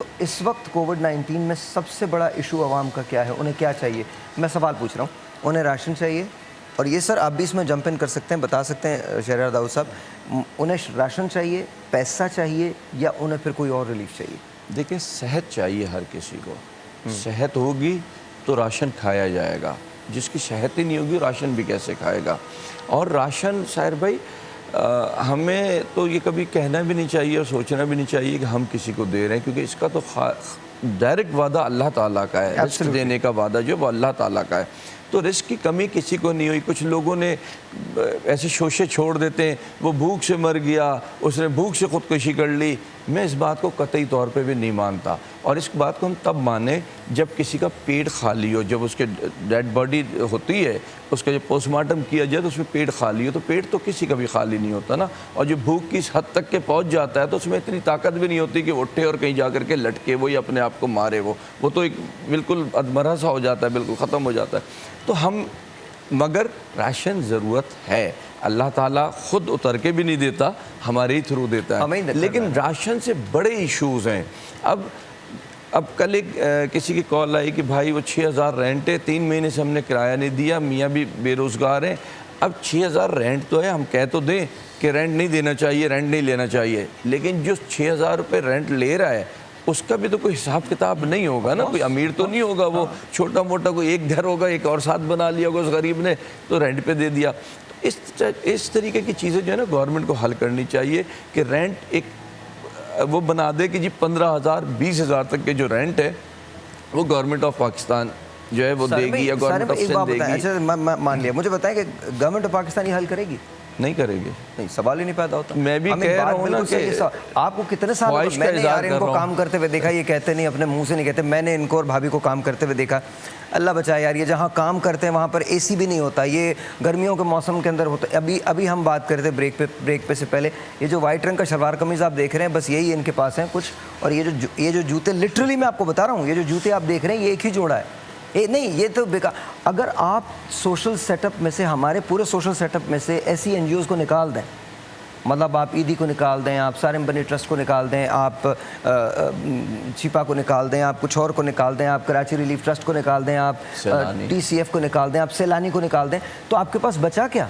اس وقت کووڈ-19 میں سب سے بڑا ایشو عوام کا کیا ہے؟ انہیں کیا چاہیے؟ میں سوال پوچھ رہا ہوں، انہیں راشن چاہیے؟ اور یہ سر آپ بھی اس میں جمپ ان کر سکتے ہیں، بتا سکتے ہیں شہریار داؤد صاحب، انہیں راشن چاہیے، پیسہ چاہیے، یا انہیں پھر کوئی اور ریلیف چاہیے؟ دیکھیں، صحت چاہیے ہر کسی کو. صحت ہوگی تو راشن کھایا جائے گا. جس کی صحت ہی نہیں ہوگی راشن بھی کیسے کھائے گا؟ اور راشن ساحر بھائی، ہمیں تو یہ کبھی کہنا بھی نہیں چاہیے اور سوچنا بھی نہیں چاہیے کہ ہم کسی کو دے رہے ہیں، کیونکہ اس کا تو ڈائریکٹ وعدہ اللہ تعالیٰ کا ہے. رزق دینے کا وعدہ جو وہ اللہ تعالیٰ کا ہے. تو رزق کی کمی کسی کو نہیں ہوئی. کچھ لوگوں نے ایسے شوشے چھوڑ دیتے ہیں، وہ بھوک سے مر گیا، اس نے بھوک سے خودکشی کر لی. میں اس بات کو قطعی طور پہ بھی نہیں مانتا، اور اس بات کو ہم تب مانیں جب کسی کا پیٹ خالی ہو. جب اس کے ڈیڈ باڈی ہوتی ہے، اس کا جب پوسٹ مارٹم کیا جائے تو اس میں پیٹ خالی ہو. تو پیٹ تو کسی کا بھی خالی نہیں ہوتا نا. اور جو بھوک کی اس حد تک کے پہنچ جاتا ہے تو اس میں اتنی طاقت بھی نہیں ہوتی کہ اٹھے اور کہیں جا کر کے لٹکے وہ یا اپنے آپ کو مارے. وہ تو ایک بالکل ادمرہ سا ہو جاتا ہے، بالکل ختم ہو جاتا ہے. تو ہم مگر راشن ضرورت ہے. اللہ تعالیٰ خود اتر کے بھی نہیں دیتا، ہمارے ہی تھرو دیتا ہے. لیکن راشن سے بڑے ایشوز ہیں. اب کل ایک کسی کی کال آئی کہ بھائی وہ 6,000 رینٹ ہے، 3 مہینے سے ہم نے کرایہ نہیں دیا، میاں بھی بے روزگار ہیں. اب 6,000 رینٹ تو ہے، ہم کہہ تو دیں کہ رینٹ نہیں دینا چاہیے، رینٹ نہیں لینا چاہیے، لیکن جو 6,000 روپے رینٹ لے رہا ہے اس کا بھی تو کوئی حساب کتاب نہیں ہوگا نا. کوئی امیر تو نہیں ہوگا، وہ چھوٹا موٹا کوئی ایک گھر ہوگا، ایک اور ساتھ بنا لیا ہوگا اس غریب نے تو رینٹ پہ دے دیا. اس طریقے کی چیزیں جو ہے نا گورنمنٹ کو حل کرنی چاہیے کہ رینٹ ایک وہ بنا دے کہ جی 15,000 20,000 تک کے جو رینٹ ہے وہ گورنمنٹ آف پاکستان جو ہے وہ دے گی یا گورنمنٹ آف سندھ دے گی. اچھا مان لیا، مجھے بتائیں کہ گورنمنٹ آف پاکستان یہ حل کرے گی؟ نہیں کرے گی. نہیں، سوال ہی نہیں پیدا ہوتا. میں بھی کہہ رہا ہوں نا کہ آپ کو کتنے سال میں نے یار ان کو کام کرتے ہوئے دیکھا، یہ کہتے نہیں، اپنے منہ سے نہیں کہتے، میں نے ان کو اور بھابھی کو کام کرتے ہوئے دیکھا. اللہ بچائے یار، یہ جہاں کام کرتے ہیں وہاں پر اے سی بھی نہیں ہوتا. یہ گرمیوں کے موسم کے اندر ہوتا ہے. ابھی ہم بات کرتے بریک پہ سے پہلے، یہ جو وائٹ رنگ کا شلوار قمیض آپ دیکھ رہے ہیں بس یہی ان کے پاس ہیں کچھ. اور یہ جو جوتے، لٹرلی میں آپ کو بتا رہا ہوں، یہ جو جوتے آپ دیکھ رہے ہیں یہ ایک ہی جوڑا ہے. نہیں، یہ تو بیکار. اگر آپ سوشل سیٹ اپ میں سے، ہمارے پورے سوشل سیٹ اپ میں سے ایسی این جی اوز کو نکال دیں، مطلب آپ ایدی کو نکال دیں، آپ سارم بنی ٹرسٹ کو نکال دیں، آپ چھپا کو نکال دیں، آپ کچھ اور کو نکال دیں، آپ کراچی ریلیف ٹرسٹ کو نکال دیں، آپ ٹی سی ایف کو نکال دیں، آپ سیلانی کو نکال دیں، تو آپ کے پاس بچا کیا؟